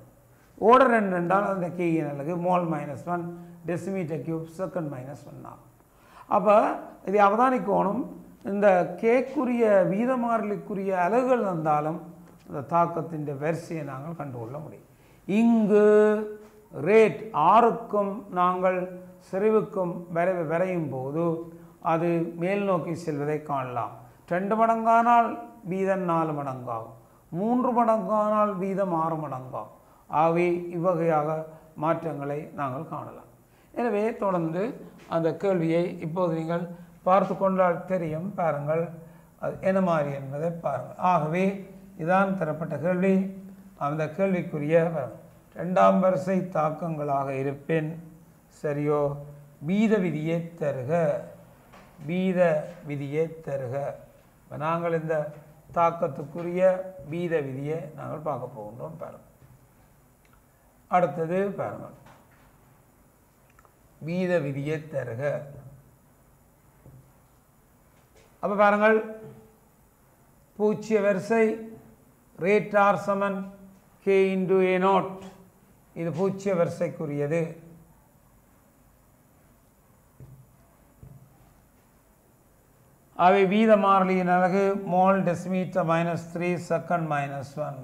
ஓர்டர் 2 என்றால் அந்த கே இன் அலகு mole minus 1 decimetre cube second minus 1 ஆகும். அப்போ இதை அவதானிக்கணும், இந்த கேக்குரிய வீத மாறிலிக்குரிய அலகுகள் வந்தாலும் இந்த தாக்கத்தின் வரிசையை நாங்கள் கண்டுகொள்ள முடியும். இங்கு ரேட் ஆறுக்கும் நாங்கள் செறிவுக்கும் வரையும் போது அது மேல் நோக்கி செல்வதை காணலாம். 2 மடங்கானால் வீதம் 4 மடங்காகும், 3 மடங்கானால் வீதம் 6 மடங்காகும். ஆகவே இவ்வகையாக மாற்றங்களை நாங்கள் காணலாம். எனவே தொடர்ந்து அந்த கேள்வியை இப்போது நீங்கள் பார்த்து கொண்டால் தெரியும். பாருங்கள் அது என்ன மாதிரி என்பதை பாருங்கள். ஆகவே இதான் தரப்பட்ட கேள்வி. அந்த கேள்விக்குரிய இரண்டாம் வரிசை தாக்கங்களாக இருப்பின் சரியோ வீத விதியை தருக, வீத விதியை தருக. நாங்கள் இந்த தாக்கத்துக்குரிய வீத விதியை நாங்கள் பார்க்க போகின்றோம். பாருங்கள், அடுத்தது பாருங்கள், வீத விதியை தருக. அப்போ பாருங்கள், பூஜ்ஜிய வரிசை ரேட் ஆர் சமன் கே இன்டு ஏ நாட், இது பூஜ்ஜிய வரிசைக்குரியது. அவை வீத மாறிலியின் அலகு mole decimetre minus 3 second minus 1.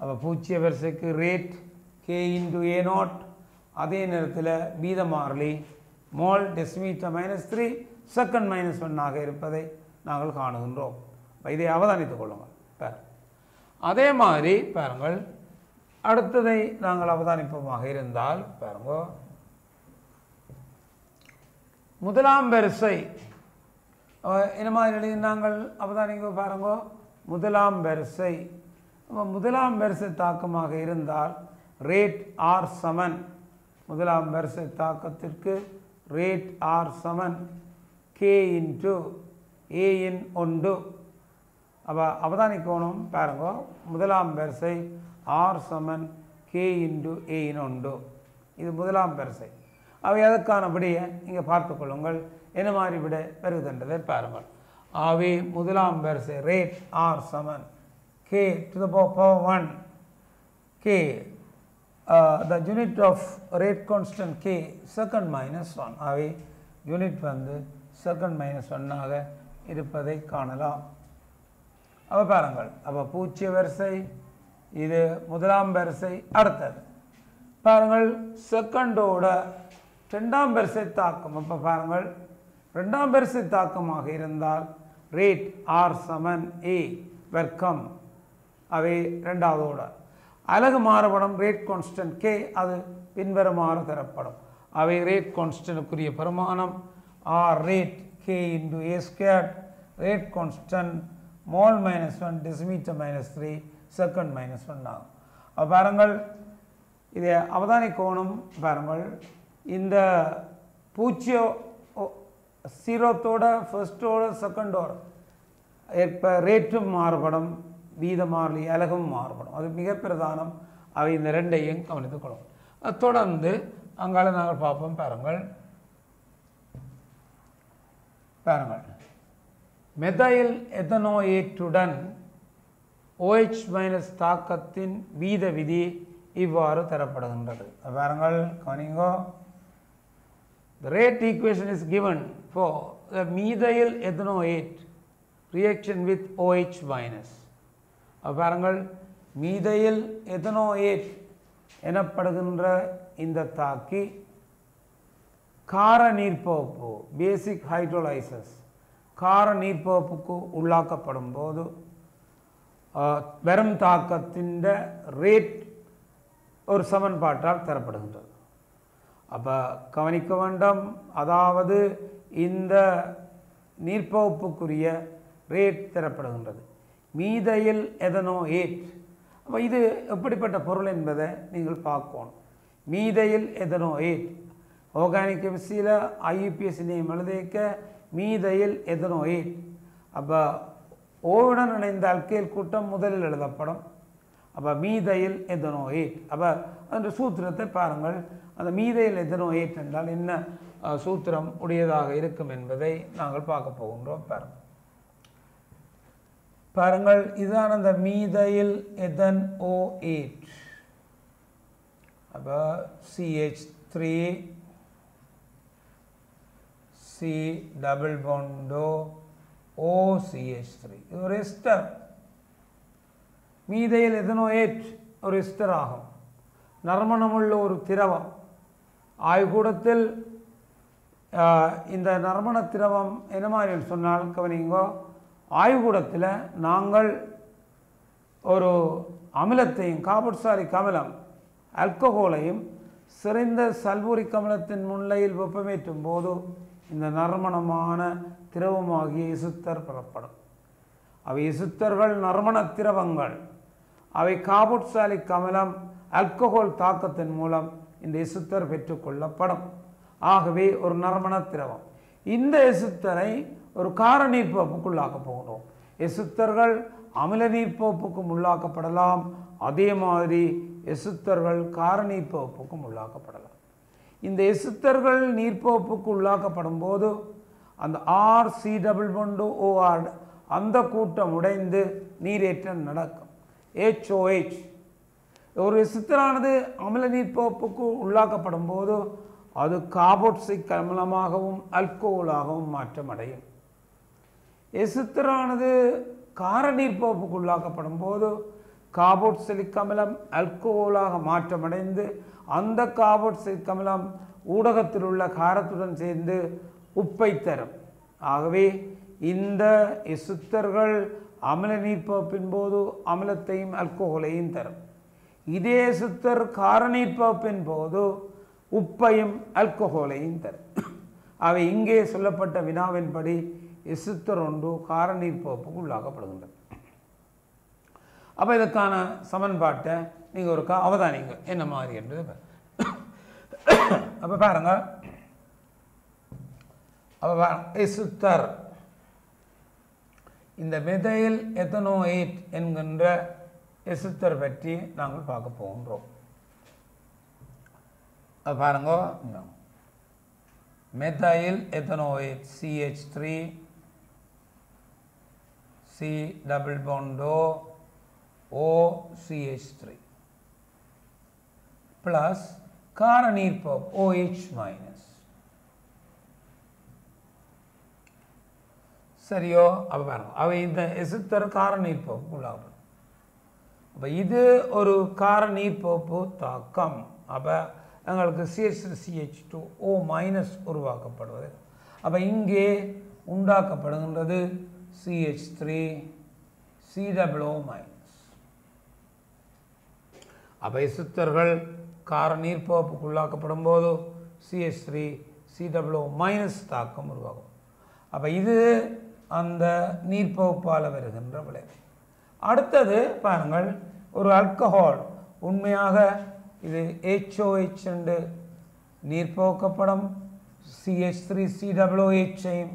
அப்போ பூஜ்ஜிய வரிசைக்கு rate K into A naught, அதே நேரத்தில் வீத மாறிலி mole decimetre minus 3 second minus 1 ஆக இருப்பதை நாங்கள் காணுகின்றோம். இதை அவதானித்துக் கொள்ளுங்கள். அதே மாதிரி பாருங்கள், அடுத்ததை நாங்கள் அவதானிப்போமாக இருந்தால் பாருங்க, முதலாம் வரிசை என்ன மாதிரி நாங்கள் அவதானிக்க பாருங்க. முதலாம் வரிசை, முதலாம் வரிசை தாக்கமாக இருந்தால் ரேட் ஆர் சமன், முதலாம் வரிசை தாக்கத்திற்கு ரேட் ஆர் சமன் கே இன்டு ஏ இன் 1. அப்போ அவதானிக்கணும் பாருங்க, முதலாம் வரிசை ஆர் சமன் கே இன்டு ஏ இன் 1, இது முதலாம் வரிசை. அவை அதற்கானபடியே இங்கே பார்த்து கொள்ளுங்கள் என்ன மாதிரி விட பெறுகின்றதை பாருங்கள். ஆகவே முதலாம் வரிசை ரேட் ஆர் சமன் K to the power 1 K, the unit of rate constant k second minus 1. ஆகவே யூனிட் வந்து செகண்ட் மைனஸ் 1 ஆக இருப்பதை காணலாம். அப்போ பாருங்கள், அப்போ பூஜ்ஜிய வரிசை இது முதலாம் வரிசை. அடுத்தது பாருங்கள், செகண்டோட ரெண்டாம் வரிசை தாக்கம். அப்போ பாருங்கள், ரெண்டாம் வரிசை தாக்கமாக இருந்தால் ரேட் ஆர் சமன் ஏ வர்க்கம், அவை ரெண்டாவதோட அலகு மாறுபடும் ரேட் கான்ஸ்டன்ட் கே, அது பின்வருமாறு தரப்படும். அவை ரேட் கான்ஸ்டன்ட்டுக்குரிய பெருமானம் R rate K into A square, rate constant mole minus 1 decimetre minus 3 second minus 1 ஆகும். பாருங்கள், இதை அவதானிக்கோணும். பாருங்கள், இந்த பூஜ்ஜியம் ஜீரோத்தோட ஃபர்ஸ்டோட செகண்டோட ஏற்ப ரேட்டும் மாறுபடும், வீத மாறிலி அலகும் மாறுபடும். அது மிக பிரதானம். அவை இந்த ரெண்டையும் கவனித்துக் கொள்ளும். தொடர்ந்து அங்கால நாங்கள் பார்ப்போம். பாருங்கள், பாருங்கள், மெதைல் எத்தனோயேட்டுடன் OH மைனஸ் தாக்கத்தின் வீத விதி இவ்வாறு தரப்படுகின்றது. பாருங்கள், கவனிங்கோ. The rate equation is given for the methyl ethanoate reaction with OH minus. பாருங்கள், மீதையில் எத்தனோயேட் எனப்படுகின்ற இந்த தாக்கி கார நீர்ப்பகுப்பு பேசிக் ஹைட்ரோலைசஸ் கார நீர்ப்பகுப்புக்கு உள்ளாக்கப்படும் போது வெறும் தாக்கத்தின் ரேட் ஒரு சமன்பாட்டால் தரப்படுகின்றது. அப்போ கவனிக்க வேண்டும், அதாவது இந்த நீர்ப்பகுப்புக்குரிய ரேட் தரப்படுகின்றது மீதையில் எதனோயேட். அப்போ இது எப்படிப்பட்ட பொருள் என்பதை நீங்கள் பார்க்கணும். மீதையில் எதனோயேட் ஆர்கானிக் கெமிஸ்ட்ரியில் IUPAC நேம் எழுதிக்க மீதையில் எதனோயேட். அப்போ ஓவுடன் இணைந்த அல்கைல் கூட்டம் முதலில் எழுதப்படும். அப்போ மீதையில் எத்தனோயேட். அப்போ அந்த சூத்திரத்தை பாருங்கள். அந்த மீதையில் எத்தனோயேட் என்றால் என்ன சூத்திரம் உடையதாக இருக்கும் என்பதை நாங்கள் பார்க்க போகின்றோம். பாருங்கள், இதுதான் அந்த மீதையில் எத்தனோயேட். அப்போ CH3 C டபுள் பாண்டோ OCH3 இது ஒரு எஸ்டர். மீதையில் எத்தனோயேட் ஒரு எஸ்டர் ஆகும். நறுமணமுள்ள ஒரு திரவம். ஆய்வுக்கூடத்தில் இந்த நறுமண திரவம் என்ன மாதிரி சொன்னால் கவனிங்கோ, ஆய்வுக்கூடத்தில் நாங்கள் ஒரு அமிலத்தையும் கார்பாக்சிலிக் அமிலம் ஆல்கஹாலையும் சிறைந்த சல்பூரிக் அமிலத்தின் முன்னிலையில் வெப்பமேற்றும் போது இந்த நறுமணமான திரவமாகிய எசுத்தர் பெறப்படும். அவை எசுத்தர்கள் நறுமண திரவங்கள். அவை கார்பாக்சிலிக் அமிலம் ஆல்கஹால் தாக்கத்தின் மூலம் இந்த எசுத்தர் பெற்றுக்கொள்ளப்படும். ஆகவே ஒரு நறுமண திரவம். இந்த எசுத்தரை ஒரு கார நீர்ப்போப்புக்கு உள்ளாக்க போகிறோம். எசுத்தர்கள் அமில நீர்ப்போப்புக்கும் உள்ளாக்கப்படலாம். அதே மாதிரி எசுத்தர்கள் கார நீர்ப்போப்புக்கும் உள்ளாக்கப்படலாம். இந்த எசுத்தர்கள் நீர்ப்போப்புக்கு உள்ளாக்கப்படும் போது அந்த RC டபுள் பாண்ட் OR அந்த கூட்டம் உடைந்து நீரேற்றம் நடக்கும். HOH. ஒரு எசுத்தரானது அமில நீர்ப்போப்புக்கு உள்ளாக்கப்படும் போது அது கார்பாக்சிலிக் அமிலமாகவும் ஆல்கஹாலாகவும் மாற்றமடையும். எசுத்தரானது கார நீர்ப்போப்புக்கு உள்ளாக்கப்படும் போது கார்பாக்சிலிக் அமிலம் ஆல்கஹாலாக மாற்றமடைந்து அந்த கார்பாக்சிலிக் அமிலம் ஊடகத்தில் உள்ள காரத்துடன் சேர்ந்து உப்பை தரும். ஆகவே இந்த எசுத்தர்கள் அமில நீர்ப்போப்பின் போது அமிலத்தையும் ஆல்கஹாலையும் தரும். இதே எசுத்தர் கார நீர்ப்போப்பின் போது உப்பையும் ஆல்கஹாலையும் தரும். அவை இங்கே சொல்லப்பட்ட வினாவின்படி எசுத்தர் ஒன்று கார நீர்ப்போப்புக்கு உள்ளாக்கப்படுகின்றது. அப்போ இதற்கான சமன்பாட்டை நீங்கள் ஒரு அவதானிங்க என்ன மாதிரி என்றது. அப்போ பாருங்க, எசுத்தர் இந்த மெதைல் எத்தனோயேட் என்கின்ற எசுத்தர் பற்றி நாங்கள் பார்க்க போகின்றோம். பாருங்க, மெதைல் எத்தனோயேட் CH3 C டபுள் பாண்டோ OCH3 பிளஸ் கார நீர்ப்போப்பு OH மைனஸ். சரியோ? அப்போ பாருங்க, அவை இந்த எசுத்தர் கார நீர்ப்போப்பு உள்ளாகும். அப்போ இது ஒரு கார நீர்ப்போப்பு தாக்கம். அப்போ எங்களுக்கு CH3CH2O மைனஸ் உருவாக்கப்படுவது. அப்போ இங்கே உண்டாக்கப்படுகின்றது CH3 COO மைனஸ். அப்போ எசுத்தர்கள் கார நீர்ப்போப்புக்கு உள்ளாக்கப்படும் போது CH3 COO மைனஸ் தாக்கம் உருவாகும். அப்போ இது அந்த நீர்ப்போப்பால் வருகின்ற விளைவு. அடுத்தது பாருங்கள், ஒரு ஆல்கஹால் உண்மையாக இது HOH என்று நீர்ப்போக்கப்படும். CH3 COOHையும்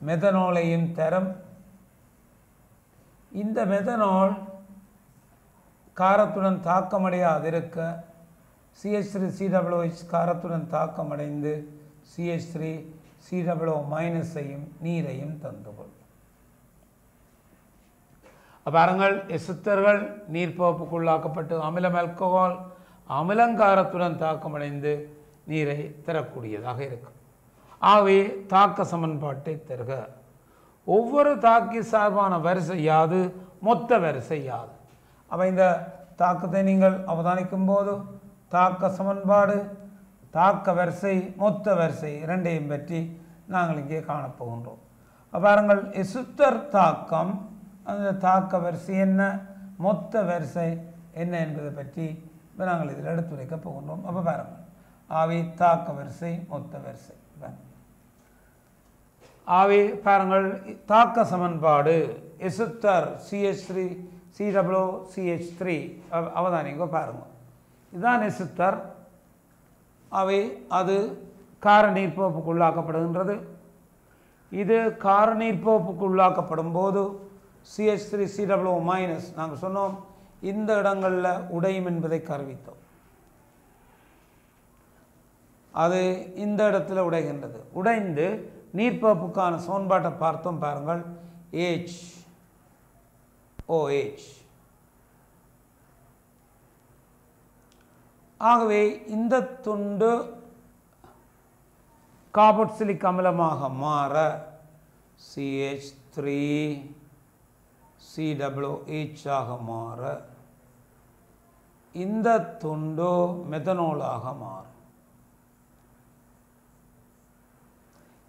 மெத்தனாலையும் தரும். இந்த மெத்தனால் காரத்துடன் தாக்கமடையாதிருக்க CH3 COOH காரத்துடன் தாக்கமடைந்து CH3 COO மைனஸையும் நீரையும் தந்துகொள்ளும். பாருங்கள், எசுத்தர்கள் நீர்ப்போப்புக்குள்ளாக்கப்பட்டு அமிலம் ஆல்கஹால் அமிலங்காரத்துடன் தாக்கமடைந்து நீரை தரக்கூடியதாக இருக்கும். ஆகவே தாக்க சமன்பாட்டை தருக. ஒவ்வொரு தாக்கி சார்பான வரிசை யாது, மொத்த வரிசை யாது. அப்போ இந்த தாக்கத்தை நீங்கள் அவதானிக்கும் போது தாக்க சமன்பாடு, தாக்க வரிசை, மொத்த வரிசை இரண்டையும் பற்றி நாங்கள் இங்கே காணப்போகின்றோம். பாருங்கள், எசுத்தர் தாக்கம், அந்த தாக்க வரிசை என்ன, மொத்த வரிசை என்ன என்பதை பற்றி இப்போ நாங்கள் இதில் எடுத்துரைக்க போகின்றோம். அப்போ பாருங்கள், ஆவி தாக்க வரிசை, மொத்த வரிசை. ஆவி பாருங்கள், தாக்க சமன்பாடு எசுத்தர் CH3 COO CH3 அவதானிங்க. பாருங்கள், இதுதான் எசுத்தர். அவை அது கார நீர்ப்போப்புக்கு உள்ளாக்கப்படுகின்றது. இது கார நீர்ப்போப்புக்கு உள்ளாக்கப்படும் போது CH3COO மைனஸ் நாங்கள் சொன்னோம் இந்த இடங்களில் உடையும் என்பதை கருவித்தோம். அது இந்த இடத்துல உடைகின்றது. உடைந்து நீர்ப்போப்புக்கான சமன்பாட்டை பார்த்தோம் பாருங்கள். HOH. ஆகவே இந்த துண்டு கார்பாக்சிலிக் அமிலமாக மாற CH3COOH ஆக மாற இந்த துண்டு மெத்தனோலாக மாறும்.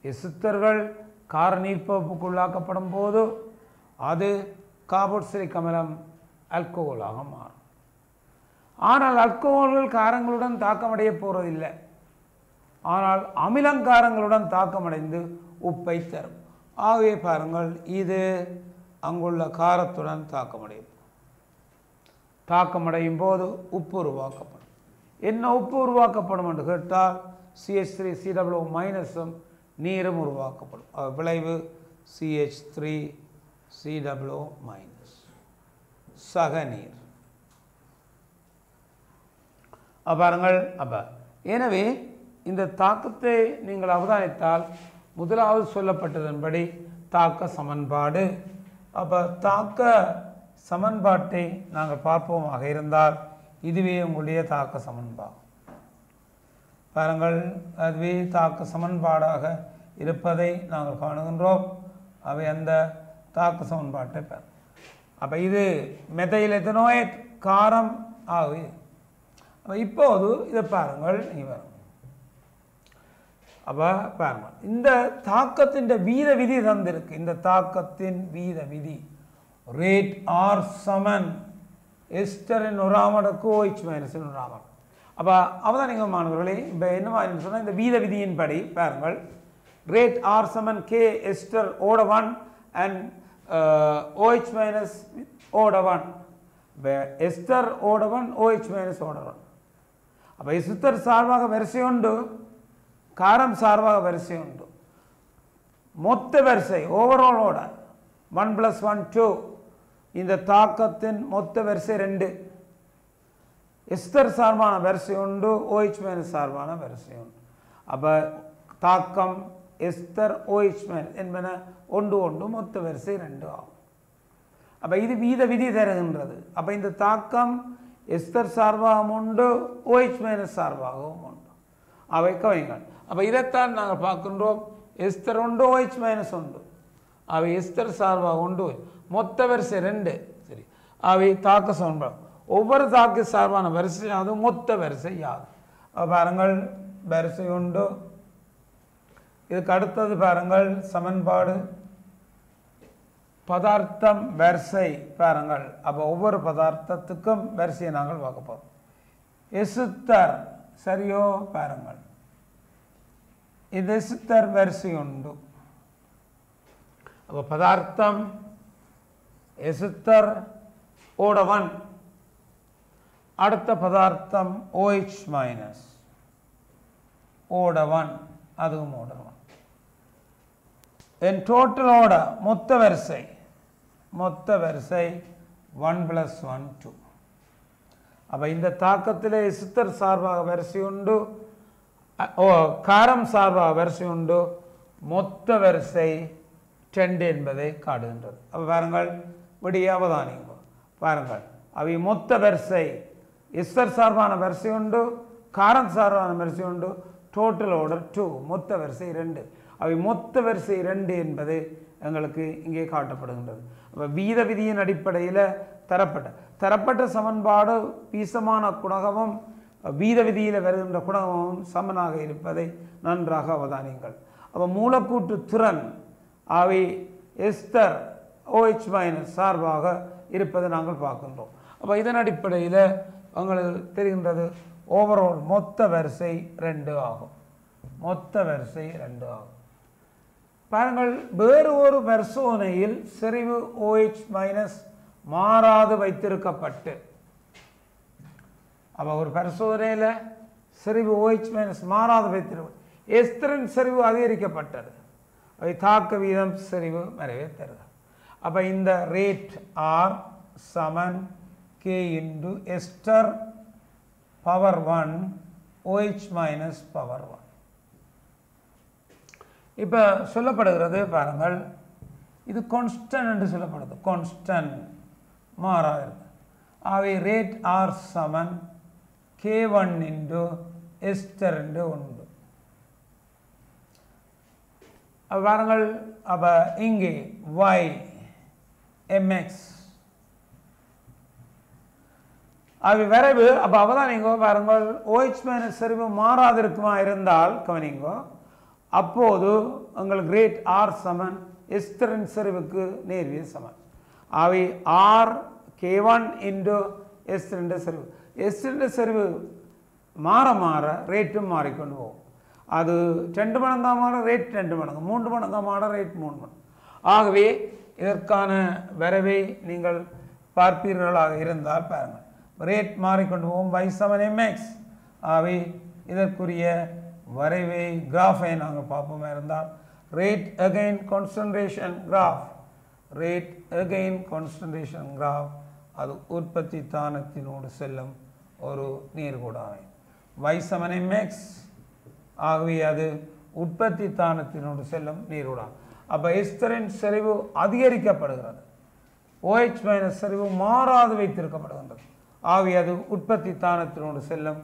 எசுத்தர்கள் கார நீர்ப்போப்புக்குள்ளாக்கப்படும் போது அது கார்பாக்சிலிக் அமிலம் ஆல்கஹாலாக மாறும். ஆனால் ஆல்கஹால்கள் காரங்களுடன் தாக்கமடைய போவதில்லை. ஆனால் அமிலங்காரங்களுடன் தாக்கமடைந்து உப்பை தரும். ஆகவே பாருங்கள், இது அங்குள்ள காரத்துடன் தாக்கமடையும் போது உப்பு உருவாக்கப்படும். என்ன உப்பு உருவாக்கப்படும் என்று கேட்டால் CH3COO மைனஸும் நீரும் உருவாக்கப்படும். விளைவு CH3COO மைனஸ் சக நீர். பாருங்கள். எனவே இந்த தாக்கத்தை நீங்கள் அவதானித்தால் முதலாவது சொல்லப்பட்டதன்படி தாக்க சமன்பாடு. தாக்க சமன்பாட்டை நாங்கள் பார்ப்போமாக இருந்தால் இதுவே உங்களுடைய தாக்க சமன்பாடு. பாருங்கள், அதுவே தாக்க சமன்பாடாக இருப்பதை நாங்கள் காணுகின்றோம். அவை அந்த தாக்க சமன்பாட்டை இது மெதைல் எத்தனோயேட் காரம் ஆகுது. இப்போது இதை பாருங்கள். பாருங்கள், இந்த தாக்கத்தின் வீத விதி தந்திருக்கு. இந்த தாக்கத்தின் வீத விதி ரேட் ஆர் சமன் எஸ்டரின் ஒராமடக்கு OH மைனஸின் ஒராமடக்கு. அவதான் நீங்கள் மாணவர்களே இப்போ என்ன மாதிரி சொன்னால் இந்த வீத விதியின்படி பாருங்கள், ரேட் ஆர் சமன் K ester O1 and OH minus O1. Ester O1 OH minus O1. எசுத்தர் சார்பாக வரிசை உண்டு, காரம் சார்பாக வரிசை உண்டு. மொத்த வரிசை ஓவரால் ஆர்டர் 1 + 1 2. இந்த தாக்கத்தின் மொத்த வரிசை 2. எஸ்தர் சார்பான வரிசை உண்டு, OH மைனஸ் சார்பான வரிசை உண்டு. தாக்கம் எஸ்தர் OH மைனஸ் என்பன ஒன்று மொத்த வரிசை 2 ஆகும். இது வீத விதி தருகின்றது. இந்த தாக்கம் எஸ்தர் சார்பாகவும் உண்டு, OH மைனஸ் சார்பாகவும் உண்டு. அவை கவைகள். இதைத்தான் நாங்கள் பார்க்கின்றோம். எஸ்தர் உண்டு, OH மைனஸ் உண்டு. அவை எஸ்தர் சார்பாக உண்டு, மொத்த வரிசை 2. சரி, அவை தாக்க சமன்பாடு. ஒவ்வொரு தாக்க சார்பான வரிசை அது மொத்த வரிசை யாது. பாருங்கள், வரிசை உண்டு. இதுக்கு அடுத்தது பாருங்கள் சமன்பாடு பதார்த்தம் வரிசை. பாருங்கள், ஒவ்வொரு பதார்த்தத்துக்கும் வரிசையை நாங்கள் பார்க்க போகிறோம். எசுத்தர் சரியோ? பாருங்கள், இது எசுத்தர் வரிசை உண்டு. பதார்த்தம் எசுத்தர் O1. அடுத்த பதார்த்தம் OH மைனஸ் O1, அதுவும் O1. என் டோட்டல் ஆர்டர் மொத்த வரிசை 1 + 1 2. இந்த தாக்கத்தில் எசுத்தர் சார்பாக வரிசை உண்டு, காரம் சார்பாக வரிசை உண்டு, மொத்த வரிசை 2 என்பதை காட்டுகின்றது. பாருங்கள், விடிய அவதானிங்க. பாருங்கள், அவை மொத்த வரிசை எஸ்தர் சார்பான வரிசை உண்டு, காரம் சார்பான வரிசை உண்டு, டோட்டல் ஆர்டர் 2, மொத்த வரிசை 2. அவை மொத்த வரிசை 2 என்பது எங்களுக்கு இங்கே காட்டப்படுகின்றது. வீத விதியின் அடிப்படையில் தரப்பட்ட சமன்பாடு பீசமான குணகமும் வீத விதியில் வருகின்ற குணகமும் சமனாக இருப்பதை நன்றாக அவதானியுங்கள். மூலக்கூற்று திறன் அவை எஸ்தர் OH மைனஸ் சார்பாக இருப்பதை நாங்கள் பார்க்கின்றோம். இதன் அடிப்படையில் உங்களுக்கு தெரிகின்றது ஓவரால் மொத்த வரிசை 2 ஆகும். மொத்த வரிசை 2 ஆகும். பாருங்கள், வேறு ஒரு பரிசோதனையில் செறிவு OH மைனஸ் மாறாது வைத்திருக்கப்பட்டு ஒரு பரிசோதனையில் செறிவு OH மைனஸ் மாறாது வைத்திருக்க எஸ்தரின் செறிவு அதிகரிக்கப்பட்டது. அவை தாக்க வீதம் செறிவு மறைவை தருக. அப்போ இந்த ரேட் ஆர் சமன் K into ester power 1 OH minus power 1. இப்போ சொல்லப்படுகிறது பாருங்கள், இது கான்ஸ்டன்ட் என்று சொல்லப்படுது. கான்ஸ்டன்ட் மாறாது. ஆகவே ரேட் ஆர் சமன் K1 இன்டு எஸ்டர் என்று உண்டு. பாருங்கள், அப்போ இங்கே y mx அவை வரைவு. அப்போ அவதான் நீங்கள் பாருங்கள், OH மைனஸ் செறிவு மாறாதிருக்குமா இருந்தால் கவனிங்கோ, அப்போது உங்களுக்கு ரேட் ஆர் சமன் எஸ்டரின் செறிவுக்கு நேர்விய சமன். அவை ஆர் K1 இன்டு எஸ்டரின் செறிவு. எஸ்டரின் செறிவு மாற மாற ரேட்டும் மாறிக்கொண்டு போகும். அது 2 மடங்காக மாற ரேட் 2 மடங்கு, 3 மடங்காக மாற ரேட் 3 மடங்கு. ஆகவே இதற்கான வரைவை நீங்கள் பார்ப்பீர்களாக இருந்தால் பாருங்கள், ரேட் மாறிக்கொண்டு போகும் y சமன் mx. ஆகவே இதற்குரிய வரைவை கிராஃபை நாங்கள் பார்ப்போமா இருந்தால் rate again concentration graph, rate again concentration graph, அது உற்பத்தி தானத்தினோடு செல்லும் ஒரு நேர்கோடாமை. y சமன் mx. ஆகவே அது உற்பத்தி தானத்தினோடு செல்லும் நேர்கோடாமை. அப்போ எஸ்டரின் செறிவு அதிகரிக்கப்படுகிறது, OH மைனஸ் செறிவு மாறாது வைத்திருக்கப்படுகின்றது. ஆகவே அது உற்பத்தி தானத்தினோடு செல்லும்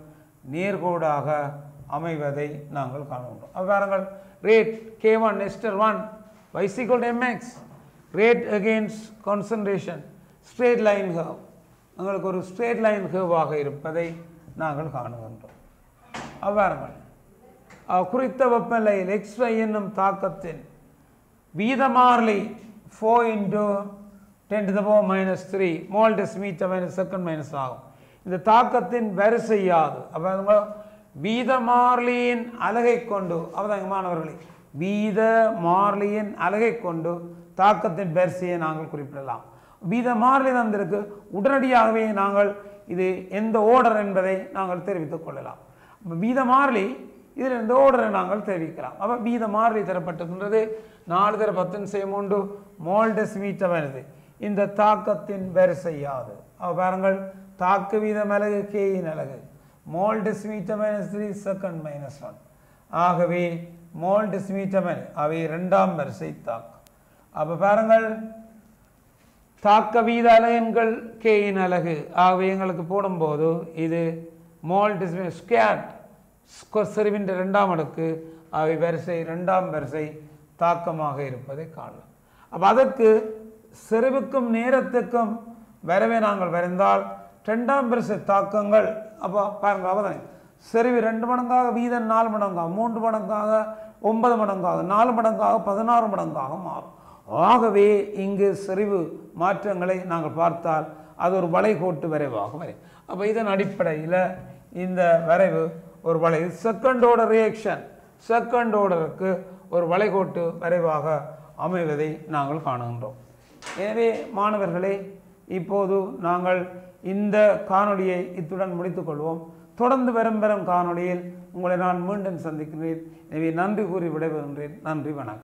நேர்கோடாக அமைவதை நாங்கள் காணுகின்றோம். அவ்வாறுங்கள் rate K1 ester 1 y equal to mx, rate against concentration straight line curve, உங்களுக்கு ஒரு ஸ்ட்ரெயிட் லைன் கர்வாக இருப்பதை நாங்கள் காணுகின்றோம். அவ்வாறுங்கள் குறித்த வெப்பநிலையில் XY என்னும் தாக்கத்தின் வீதமாறிலி 4 into 10 to the power minus 3 mole decimeter minus second minus ஆகும். இந்த தாக்கத்தின் வரிசையாது. அப்போ வீத மாறிலியின் அலகை கொண்டு, அவதாங்க மாணவர்களே, வீத மாறிலியின் அலகை கொண்டு தாக்கத்தின் வரிசையை நாங்கள் குறிப்பிடலாம். வீத மாறிலி தந்திருக்கு, உடனடியாகவே நாங்கள் இது எந்த ஓர்டர் என்பதை நாங்கள் தெரிவித்துக் கொள்ளலாம். வீத மாறிலி இதில் இந்த ஓர்டரை நாங்கள் தெரிவிக்கலாம். அப்போ வீத மாறிலி தரப்பட்டிருக்கின்றது 4 தர 10 மோல் டெசிமீட்டர் வருது. இந்த தாக்கத்தின் வரிசையாது. பாருங்கள், தாக்க வீதம் அலகு K-இன் அலகு mole decimetre minus 3 second minus 1. ஆகவே மோல் டெசிமீட்டர் அவை 2ஆம் வரிசை தாக்கம். அப்போ பாருங்கள், தாக்க வீத அலகுகள் K-இன் அலகு. ஆகவே எங்களுக்கு போடும்போது இது மோல் டெசிமீட்டர் ஸ்கேட் செறிவின் 2ஆம் அடுக்கு. அவை வரிசை 2ஆம் வரிசை தாக்கமாக இருப்பதை காணலாம். அப்போ அதற்கு செறிவுக்கும் நேரத்துக்கும் வரவே நாங்கள் வரைந்தால் 2ஆம் வரிசை தாக்கங்கள். அப்போ பாருங்கள், அவதான் செறிவு 2 மடங்காக, வீதம் 4 மடங்காக, 3 மடங்காக, 9 மடங்காக, 4 மடங்காக, 16 மடங்காக மாறும். ஆகவே இங்கு செறிவு மாற்றங்களை நாங்கள் பார்த்தால் அது ஒரு வளைகோட்டு வரைவாக வரும். அப்போ இதன் அடிப்படையில் இந்த வரைவு ஒரு வளைவு செகண்ட் ஆர்டர் ரியாக்ஷன், செகண்ட் ஆர்டருக்கு ஒரு வளைகோட்டு வரைவாக அமைவதை நாங்கள் காணுகின்றோம். எனவே மாணவர்களே, இப்போது நாங்கள் இந்த காணொளியை இத்துடன் முடித்துக்கொள்வோம். தொடர்ந்து வரும் காணொளியில் உங்களை நான் மீண்டும் சந்திக்கிறேன். எனவே நன்றி கூறி விடைபெறுகின்றேன். நன்றி, வணக்கம்.